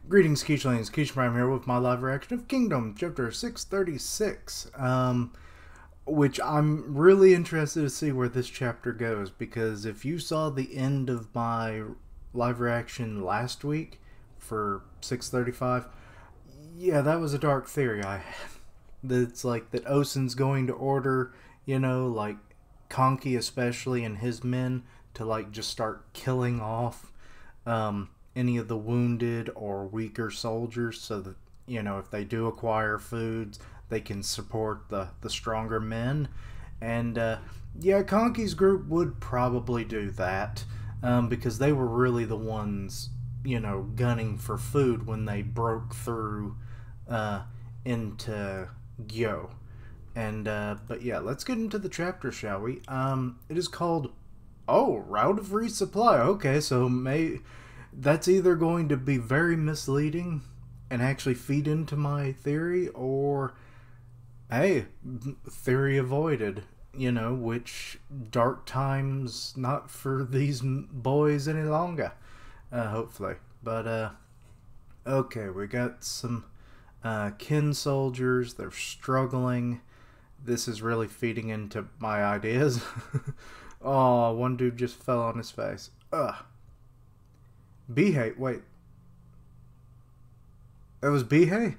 Greetings, Keechlings. Keech Prime here with my live reaction of Kingdom, Chapter 636. Which I'm really interested to see where this chapter goes, because if you saw the end of my live reaction last week for 635, yeah, that was a dark theory I had. That's like that Osen's going to order, like Conky especially and his men to like just start killing off any of the wounded or weaker soldiers, so that if they do acquire foods, they can support the stronger men. And yeah, Conky's group would probably do that, because they were really the ones gunning for food when they broke through into Gyo. And but yeah, let's get into the chapter, shall we? It is called Route of Resupply. Okay, so that's either going to be very misleading and actually feed into my theory, or hey, theory avoided, which dark times not for these boys any longer, hopefully. But okay, we got some Qin soldiers. They're struggling. This is really feeding into my ideas. Oh, one dude just fell on his face. Ugh. Bihei, wait. That was Bihei?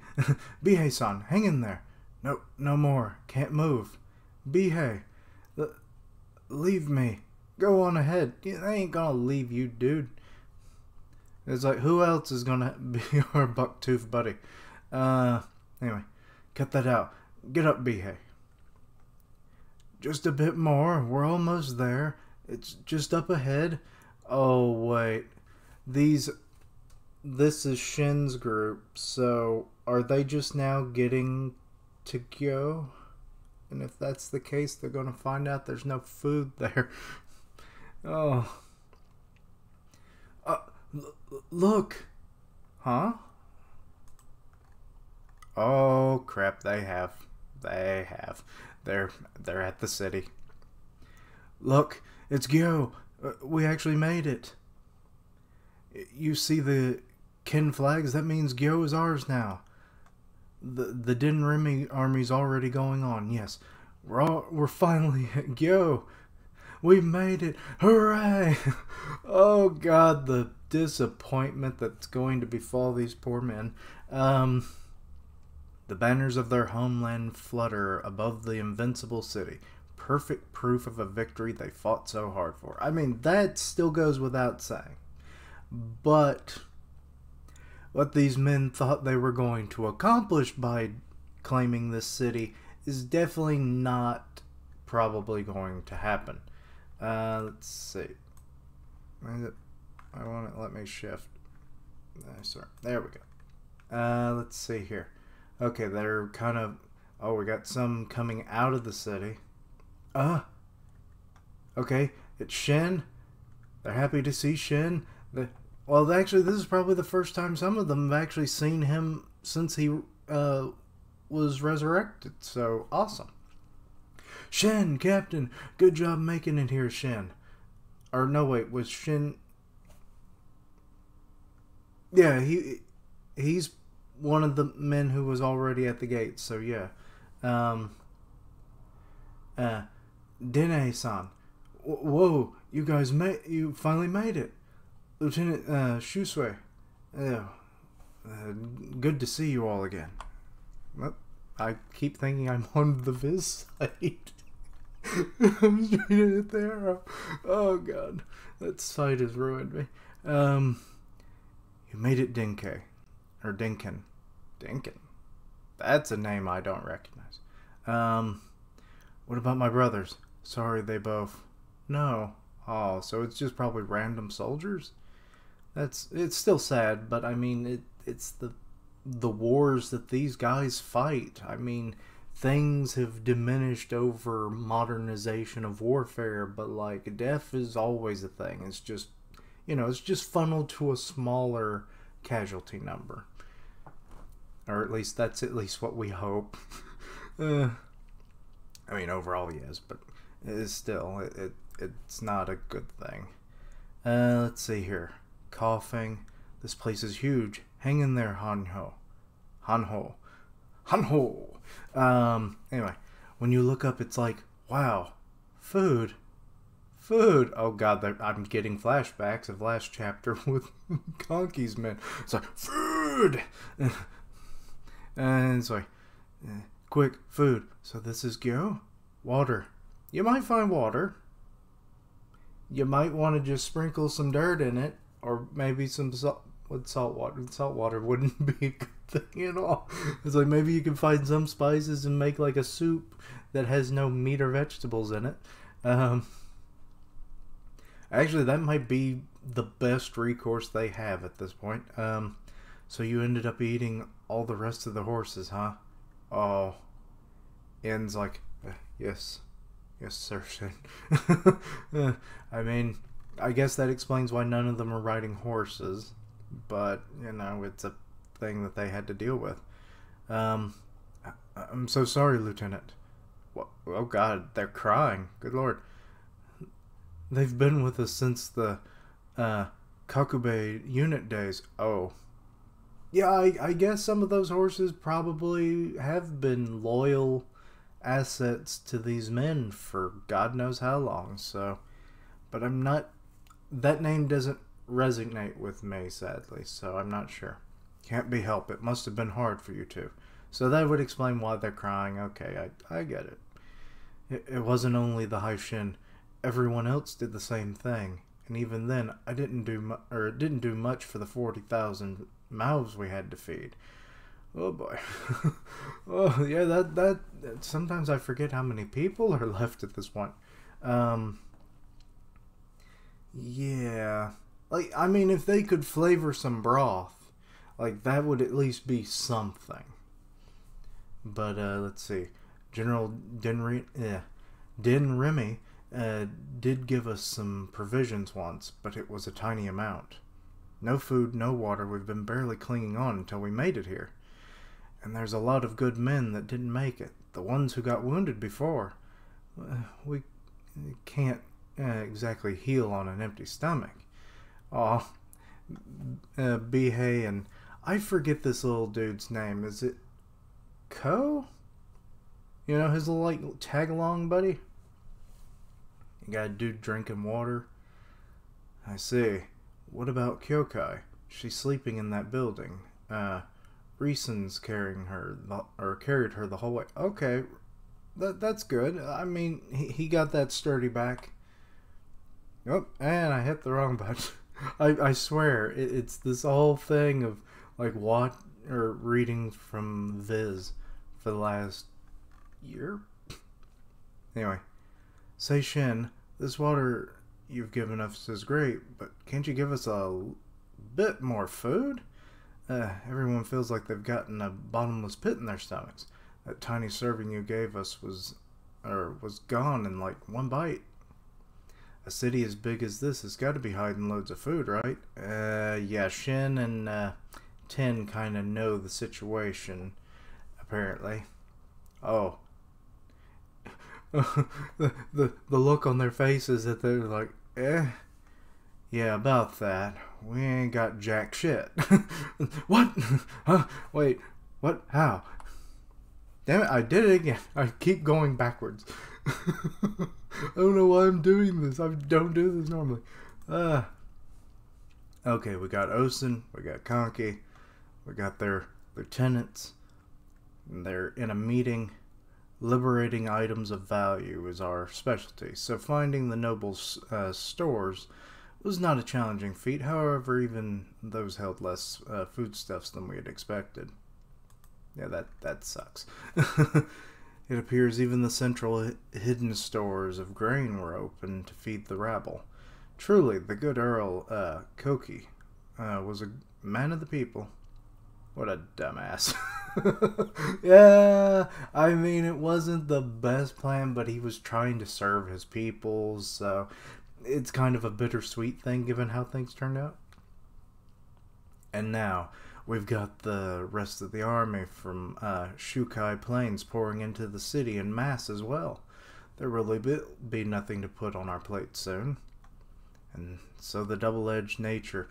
Bihei-san, hang in there. No, no more. Can't move. Bihei, leave me. Go on ahead. They ain't gonna leave you, dude. It's like, who else is gonna be our buck-toothed buddy? Anyway, cut that out. Get up, Bihei. Just a bit more. We're almost there. It's just up ahead. Oh, wait. This is Shin's group, so are they just now getting to go? And if that's the case, they're going to find out there's no food there. Oh. Look. Huh? Oh, crap, they have. They're at the city. Look, it's Gyo. We actually made it. You see the Qin flags? That means Gyo is ours now. The Qin army's already going on. Yes, we're finally at Gyo. We made it! Hooray! Oh God, the disappointment that's going to befall these poor men. The banners of their homeland flutter above the invincible city. Perfect proof of a victory they fought so hard for. I mean, that still goes without saying. But what these men thought they were going to accomplish by claiming this city is definitely not probably going to happen. Let's see. I want to let me shift. Sorry. There we go. Let's see here. Okay, they're kind of... Oh, we got some coming out of the city. Okay, it's Shen. They're happy to see Shen. Well, actually, this is probably the first time some of them have actually seen him since he was resurrected. So, awesome. Shen, Captain, good job making it here, Shen. Or, no, wait, was Shen... Yeah, he's one of the men who was already at the gate, so yeah. Dene-san. Whoa, you finally made it. Lieutenant Shusui. Good to see you all again. Well, I keep thinking I'm on the Viz site. I'm straight at the arrow. Oh God, that site has ruined me. You made it, Dinke. Or Dinkin. Dinkin. That's a name I don't recognize. What about my brothers? Sorry, they both... No. Oh, so it's just probably random soldiers? It's still sad, but I mean, it's the wars that these guys fight. I mean, things have diminished over modernization of warfare, but like, death is always a thing. It's just, it's just funneled to a smaller casualty number. Or at least that's at least what we hope. I mean, overall, yes, but it's still, it's not a good thing. Let's see here. Coughing. This place is huge. Hang in there, Hanho. Hanho. Hanho! Anyway, when you look up, it's like, wow, food. Food! Oh god, I'm getting flashbacks of last chapter with Conky's men. It's like, food! And it's like, quick, food. So this is Gyo? Water. You might find water. You might want to just sprinkle some dirt in it, or maybe some salt water. Salt water wouldn't be a good thing at all. It's like maybe you can find some spices and make like a soup that has no meat or vegetables in it. Actually, that might be the best recourse they have at this point. So you ended up eating all the rest of the horses, huh? Oh. Ian's like, yes. Yes, sir. I mean, I guess that explains why none of them are riding horses. But, you know, it's a thing that they had to deal with. I'm so sorry, Lieutenant. What? Oh, God, they're crying. Good Lord. They've been with us since the Kakube unit days. Oh. Yeah, I guess some of those horses probably have been loyal assets to these men for God knows how long, so. But I'm not. That name doesn't resonate with me, sadly, so I'm not sure. Can't be helped. It must have been hard for you two. So that would explain why they're crying. Okay, I get it. It wasn't only the High Shin. Everyone else did the same thing, and even then, it didn't do much for the 40,000 mouths we had to feed. Oh boy. Oh yeah, that sometimes I forget how many people are left at this point. Yeah, like I mean, if they could flavor some broth, like that would at least be something. But let's see, General Din Remy did give us some provisions once, but it was a tiny amount. No food, no water. We've been barely clinging on until we made it here. And there's a lot of good men that didn't make it. The ones who got wounded before. We can't exactly heal on an empty stomach. Aw. Bihei and... I forget this little dude's name. Is it Ko? You know, his little, like, tag-along buddy? You got a dude drinking water. I see. What about Kyokai? She's sleeping in that building. Reason's carried her the whole way. Okay, that's good. I mean, he got that sturdy back. Oh, and I hit the wrong button. I swear, it's this whole thing of like reading from Viz for the last year. Anyway, say Shin, this water you've given us is great, but can't you give us a bit more food? Everyone feels like they've gotten a bottomless pit in their stomachs. That tiny serving you gave us was gone in like one bite. A city as big as this has got to be hiding loads of food, right? Yeah, Shin and Ten kind of know the situation, apparently. Oh. the look on their faces that they're like, yeah, about that. We ain't got jack shit. What? Huh? Wait, what? How? Damn it, I did it again. I keep going backwards. I don't know why I'm doing this. I don't do this normally. Okay, we got Osen, we got Conky, we got their lieutenants, and they're in a meeting. Liberating items of value is our specialty, so finding the nobles' stores was not a challenging feat. However, even those held less foodstuffs than we had expected. Yeah, that sucks. It appears even the central hidden stores of grain were open to feed the rabble. Truly, the good Earl Koki was a man of the people. What a dumbass. Yeah, I mean, it wasn't the best plan, but he was trying to serve his people, so it's kind of a bittersweet thing given how things turned out. And now, we've got the rest of the army from Shukai Plains pouring into the city en masse as well. There will be nothing to put on our plate soon. And so the double-edged nature.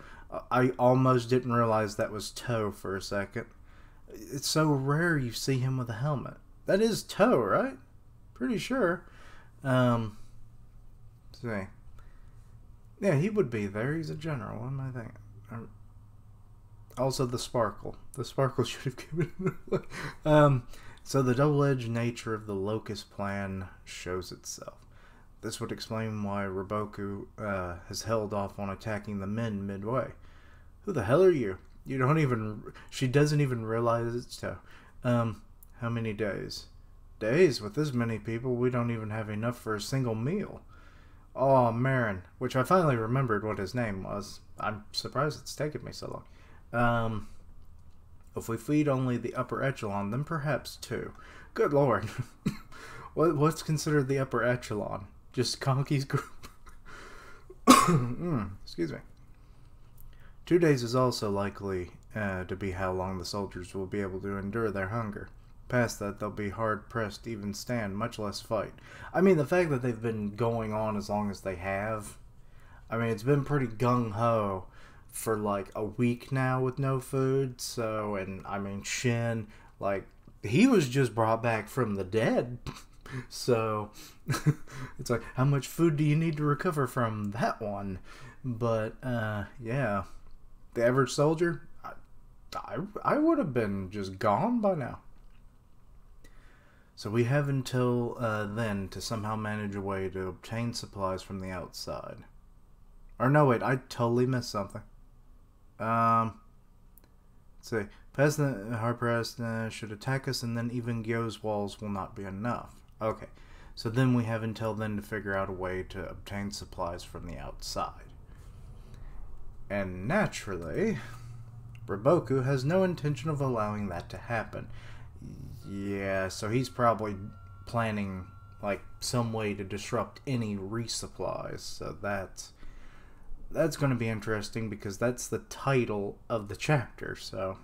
I almost didn't realize that was Toe for a second. It's so rare you see him with a helmet. That is Toe, right? Pretty sure. Let's see. Yeah, he would be there. He's a general. What am I thinking? Also, the Sparkle. The Sparkle should have given it. So the double-edged nature of the Locust plan shows itself. This would explain why Roboku has held off on attacking the men midway. Who the hell are you? You don't even... She doesn't even realize it's Toe. How many days? Days? With this many people, we don't even have enough for a single meal. Oh, Marin. Which I finally remembered what his name was. I'm surprised it's taken me so long. If we feed only the upper echelon, then perhaps 2. Good lord. What's considered the upper echelon? Just Conky's group? Excuse me. 2 days is also likely to be how long the soldiers will be able to endure their hunger. Past that, they'll be hard-pressed to even stand, much less fight. I mean, the fact that they've been going on as long as they have, I mean, it's been pretty gung-ho for, like, a week now with no food, so, and, I mean, Shin, like, he was just brought back from the dead, so, it's like, how much food do you need to recover from that one? But, yeah, the average soldier, I would have been just gone by now. So we have until then to somehow manage a way to obtain supplies from the outside. Or no, wait, I totally missed something. Let's see. Peasant hard-pressed should attack us, and then even Gyo's walls will not be enough. Okay, so then we have until then to figure out a way to obtain supplies from the outside. And naturally, Roboku has no intention of allowing that to happen. Yeah, so he's probably planning, like, some way to disrupt any resupplies. So that's going to be interesting because that's the title of the chapter. So,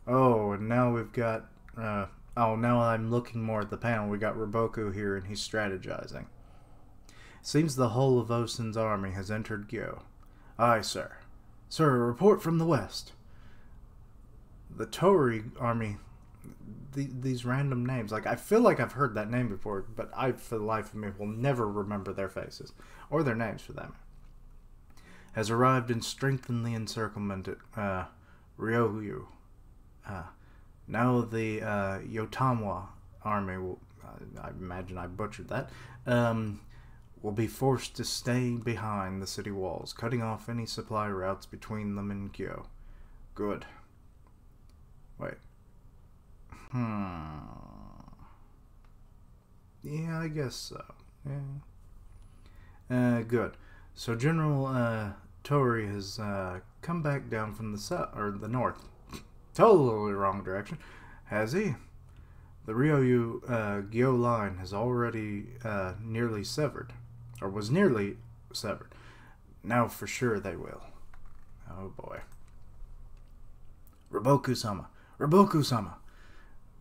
Oh, and now we've got, now I'm looking more at the panel. We got Roboku here and he's strategizing. Seems the whole of Osen's army has entered Gyo. Aye, sir. Sir, a report from the west. The Tori army... These random names, like, I feel like I've heard that name before, but I, for the life of me, will never remember their faces, or their names for them. Has arrived and strengthened the encirclement at Ryoyu. Now the Yotamwa army will, I imagine I butchered that, will be forced to stay behind the city walls, cutting off any supply routes between them and Gyo. Good. Wait. Yeah, I guess so. Yeah. Good. So General Tori has come back down from the south or the north. Totally wrong direction. Has he? The Ryoyu Gyo line has already nearly severed, or was nearly severed. Now for sure they will. Oh boy. Roboku-sama. Roboku-sama.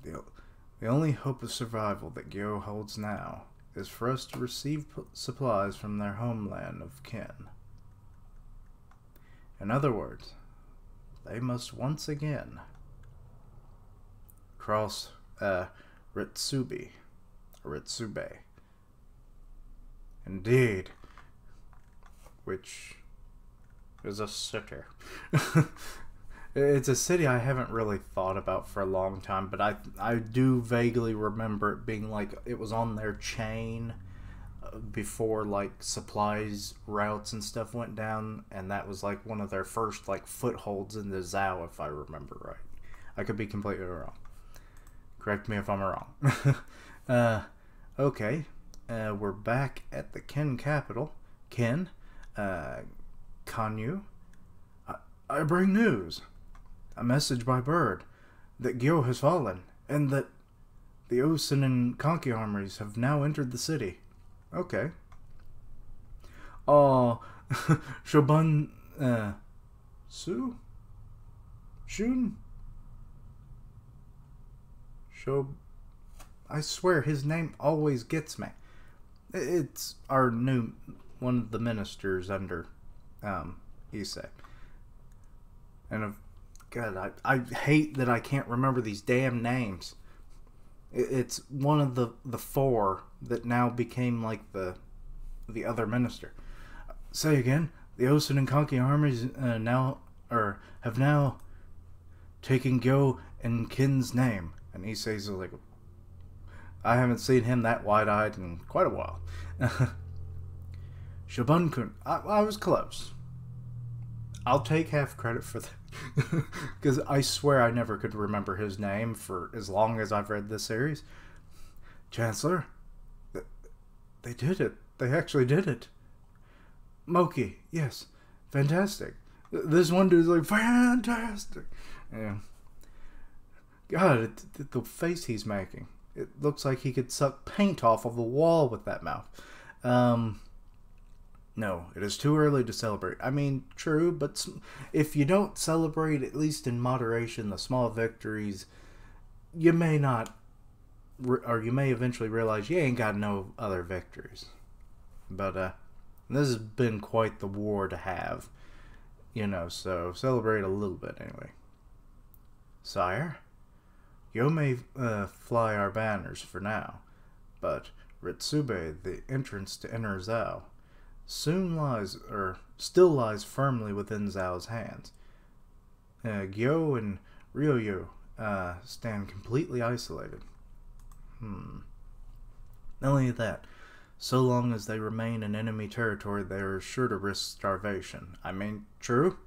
The only hope of survival that Gyo holds now is for us to receive supplies from their homeland of Qin. In other words, they must once again cross Ritsube. Indeed. Which is a city. It's a city I haven't really thought about for a long time, but I do vaguely remember it being like it was on their chain before like supplies routes and stuff went down, and that was like one of their first like footholds in the Zhao, if I remember right. I could be completely wrong. Correct me if I'm wrong. Okay, we're back at the Qin capital. Qin, Kanyu. I bring news. A message by bird that Gyo has fallen, and that the Osen and Konki armies have now entered the city. Okay. Oh, Shoban, Su? Shun? I swear his name always gets me. It's our new one of the ministers under Issei. And God, I hate that I can't remember these damn names. It's one of the four that now became like the other minister. Say again. The Osen and Kanki armies have now taken Gyo and Qin's name. And Issei's like, I haven't seen him that wide-eyed in quite a while. Shobun-kun, I was close. I'll take half credit for that. Because I swear I never could remember his name for as long as I've read this series. Chancellor, they did it. They actually did it. Moki, yes, fantastic. This one dude's like, fantastic. Yeah. God, the face he's making. It looks like he could suck paint off of the wall with that mouth. No, it is too early to celebrate. I mean, true, but if you don't celebrate, at least in moderation, the small victories, you may not, or you may eventually realize you ain't got no other victories. But, this has been quite the war to have, you know, so celebrate a little bit anyway. Sire, you may fly our banners for now, but Ritsube, the entrance to Inner Zhao, still lies firmly within Zhao's hands. Gyo and Ryoyo stand completely isolated. Not only that, so long as they remain in enemy territory, they are sure to risk starvation. I mean, true.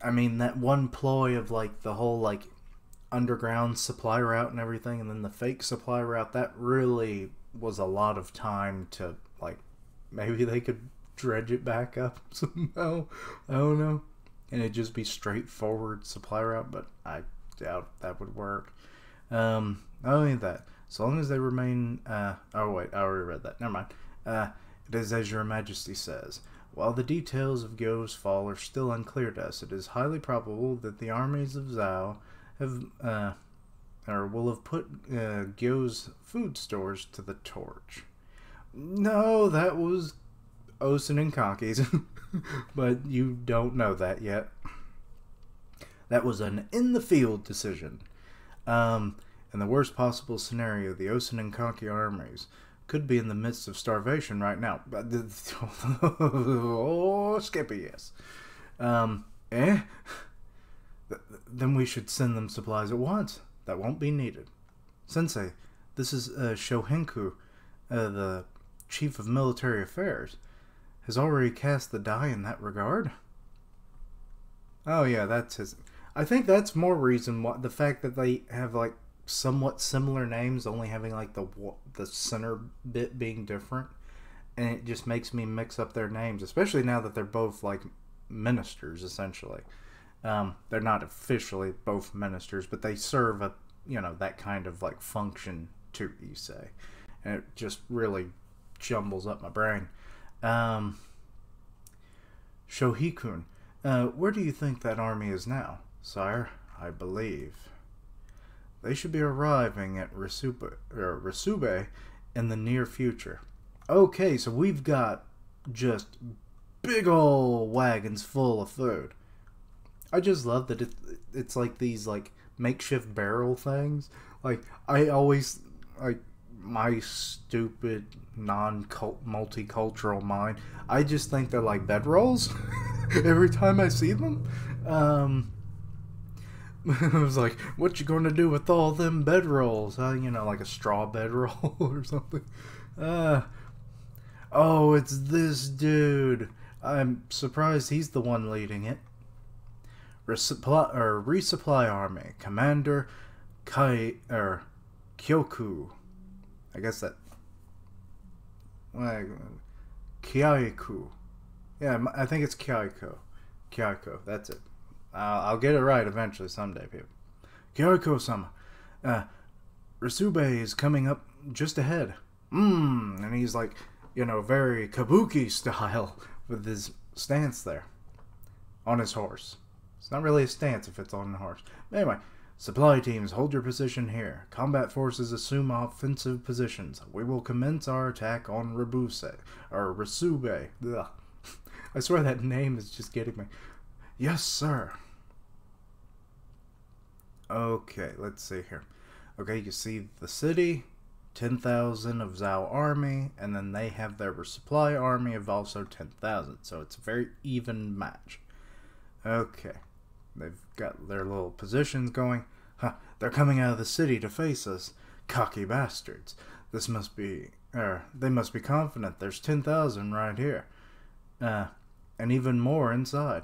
I mean, that one ploy of, like, the whole, like, underground supply route and everything, and then the fake supply route, that really was a lot of time to, like, maybe they could dredge it back up somehow. I don't know. And it'd just be straightforward supply route, but I doubt that would work. Not only that, so long as they remain, oh wait, I already read that. Never mind. It is as your majesty says. While the details of Gyo's fall are still unclear to us, it is highly probable that the armies of Zhao will have put Gyo's food stores to the torch. No, that was Osen and Kanki's, but you don't know that yet. That was an in-the-field decision. In the worst possible scenario, the Osen and Kanki armies could be in the midst of starvation right now. Oh, Skippy, yes. Then we should send them supplies at once. That won't be needed. Sensei, this is Shohenku, the chief of military affairs, has already cast the die in that regard. Oh yeah, that's his. I think that's more reason why the fact that they have like somewhat similar names, only having like the center bit being different, and it just makes me mix up their names, especially now that they're both like ministers essentially. They're not officially both ministers, but they serve a that kind of like function to Issei, and it just really jumbles up my brain. Shohikun, where do you think that army is now? Sire, I believe they should be arriving at Risube in the near future. Okay, so we've got just big ol' wagons full of food. I just love that it's like these like makeshift barrel things. Like, I always, like, my stupid multicultural mind, I just think they're like bedrolls every time I see them. I was like, what you gonna do with all them bedrolls? Like a straw bedroll or something. Oh, it's this dude. I'm surprised he's the one leading it. Resupply Army, Commander Kyoku. I guess that. Kyoku. Yeah, I think it's Kyoku. Kyoku, that's it. I'll get it right eventually, someday, people. Kyoku-sama. Risube is coming up just ahead. And he's like, very kabuki style with his stance there. On his horse. It's not really a stance if it's on a horse. But anyway, Supply teams, hold your position here. Combat forces assume offensive positions. We will commence our attack on Rasube. Ugh. I swear that name is just getting me. Yes, sir. Okay, let's see here. Okay, you see the city, 10,000 of Zhao army, and then they have their supply army of also 10,000. So it's a very even match. Okay. They've got their little positions going. Huh, they're coming out of the city to face us. Cocky bastards. They must be confident. There's 10,000 right here. And even more inside.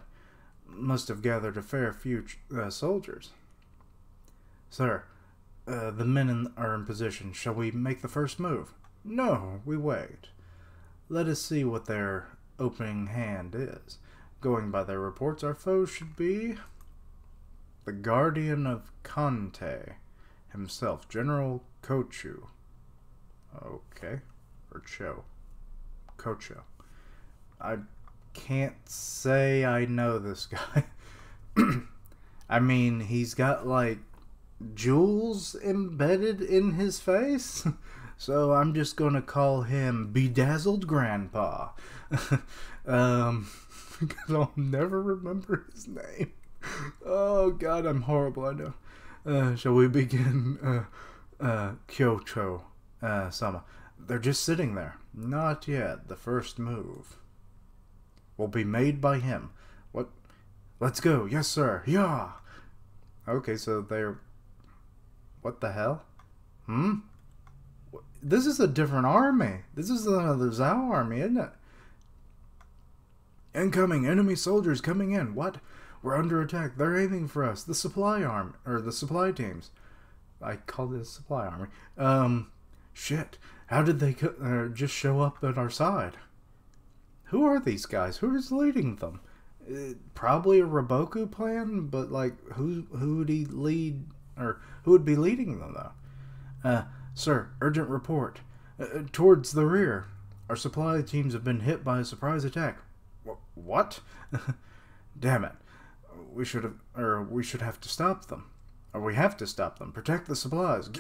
Must have gathered a fair few soldiers. Sir, the men are in position. Shall we make the first move? No, we wait. Let us see what their opening hand is. Going by their reports, our foe should be the Guardian of Kante himself, General Kochu. Okay. Or Kocho. I can't say I know this guy. I mean, he's got like jewels embedded in his face. So I'm just gonna call him Bedazzled Grandpa. Because I'll never remember his name. Oh god, I'm horrible, I know. Shall we begin? Kyoto Sama. They're just sitting there. Not yet. The first move will be made by him. What? Let's go. Yes, sir. Yeah. Okay, so they're... What the hell? This is a different army. This is another Zhao army, isn't it? Incoming enemy soldiers coming in. What? We're under attack. They're aiming for us. The supply army, or the supply teams. I called it a supply army. Shit. How did they just show up at our side? Who are these guys? Who is leading them? Probably a Raboku plan, but like, who would he lead, or who would be leading them though? Sir, urgent report. Towards the rear. Our supply teams have been hit by a surprise attack. What? Damn it. We should have to stop them. Or we have to stop them. Protect the supplies.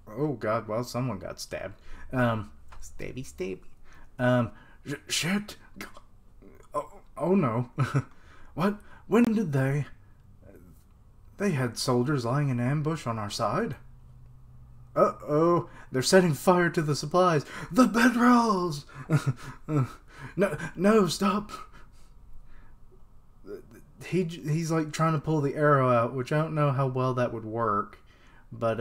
Oh god, well, someone got stabbed. Stabby. Shit. Oh no. What? When did they... They had soldiers lying in ambush on our side? Uh-oh. They're setting fire to the supplies. The bedrolls! No, stop. He's like trying to pull the arrow out, which I don't know how well that would work. But,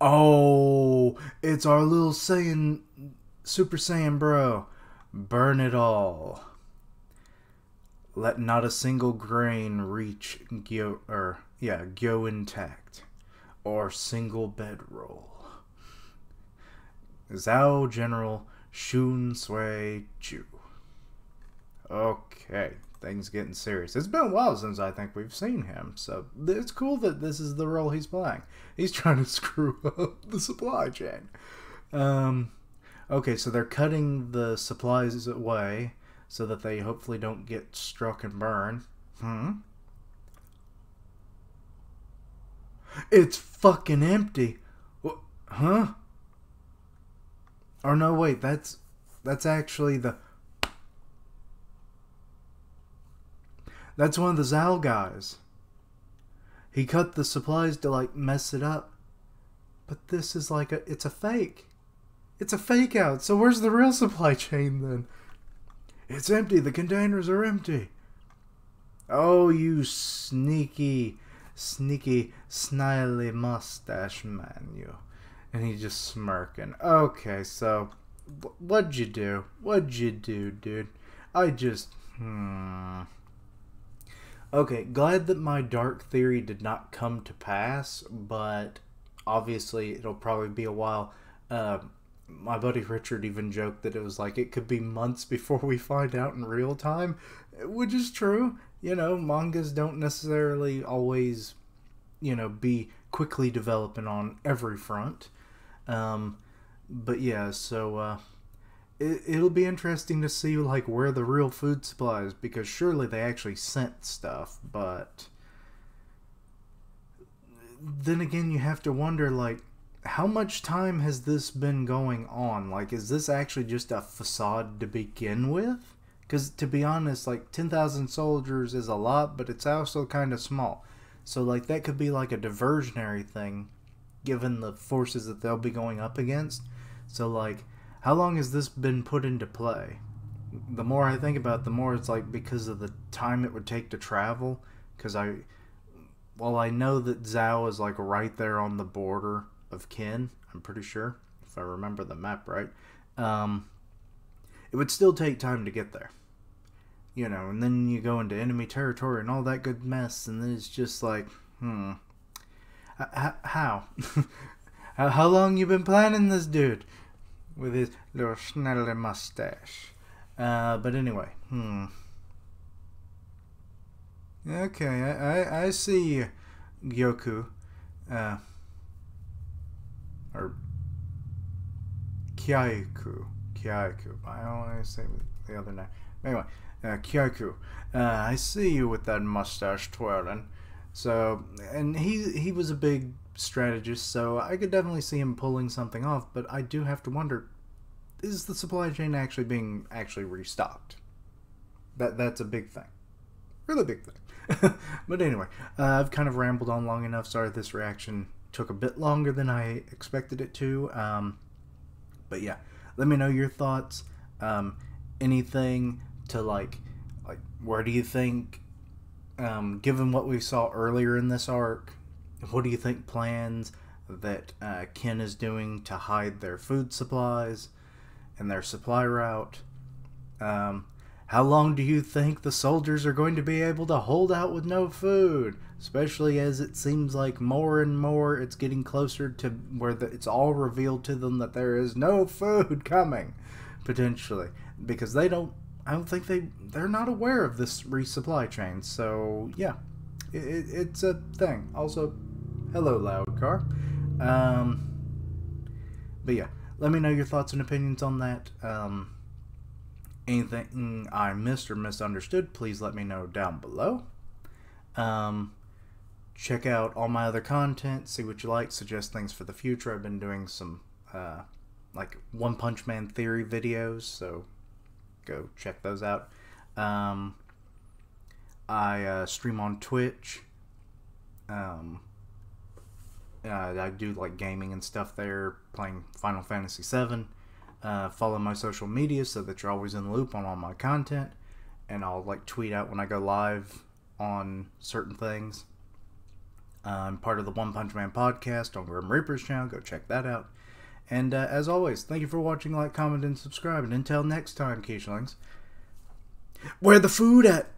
Oh, it's our little Super Saiyan bro. Burn it all. Let not a single grain reach Gyo intact. Or single bedroll. Zhao General Shun Sui Chu. Okay, things getting serious. It's been a while since I think we've seen him, so it's cool that this is the role he's playing. He's trying to screw up the supply chain. Okay, so they're cutting the supplies away so that they hopefully don't get struck and burned. It's fucking empty. Huh? Or no, wait, that's actually the... That's one of the Zhao guys. He cut the supplies to like mess it up. But this is like it's a fake. It's a fake out. So where's the real supply chain then? It's empty. The containers are empty. Oh, you sneaky, snily mustache man, you. And he's just smirking. Okay, so what'd you do? What'd you do, dude? I just... Okay, glad that my dark theory did not come to pass, but obviously it'll probably be a while. My buddy Richard even joked that it was like it could be months before we find out in real time, which is true. You know, mangas don't necessarily always, be quickly developing on every front. But yeah, so it'll be interesting to see like where the real food supply is, because surely they actually sent stuff, but then again, you have to wonder, like, how much time has this been going on? Like, is this actually just a facade to begin with? Because, to be honest, like, 10,000 soldiers is a lot, but it's also kind of small. So, like, that could be, like, a diversionary thing, given the forces that they'll be going up against. So, like, how long has this been put into play? The more I think about it, the more it's, like, because of the time it would take to travel. Because well, I know that Zhao is, like, right there on the border of Qin, I'm pretty sure, if I remember the map right. It would still take time to get there. You know, and then you go into enemy territory and all that good mess, and then it's just like, how? How long you been planning this, dude? With his little snarly mustache. But anyway, Okay, I see you, Gyoku. Or Kyaiku. I don't want to say the other name. Anyway, Kyaiku. I see you with that mustache twirling. So, and he was a big strategist, so I could definitely see him pulling something off, but I do have to wonder, is the supply chain actually being restocked? That's a big thing. Really big thing. But anyway, I've kind of rambled on long enough. Sorry this reaction took a bit longer than I expected it to. But yeah, let me know your thoughts. Anything to like where do you think, given what we saw earlier in this arc, what do you think plans that Qin is doing to hide their food supplies and their supply route? How long do you think the soldiers are going to be able to hold out with no food? Especially as it seems like more and more it's getting closer to where it's all revealed to them that there is no food coming, potentially. Because I don't think they're not aware of this resupply chain. So, yeah, it's a thing. Also, hello, loud car. But yeah, let me know your thoughts and opinions on that. Anything I missed or misunderstood, please let me know down below. Check out all my other content, see what you like, suggest things for the future. I've been doing some like One Punch Man theory videos, so go check those out. I stream on Twitch. I do like gaming and stuff there, playing Final Fantasy VII. Follow my social media so that you're always in the loop on all my content, and I'll like tweet out when I go live on certain things. I'm part of the One Punch Man podcast on Grim Reaper's channel. Go check that out. And as always, thank you for watching, like, comment, and subscribe. And until next time, Keishlings, where the food at?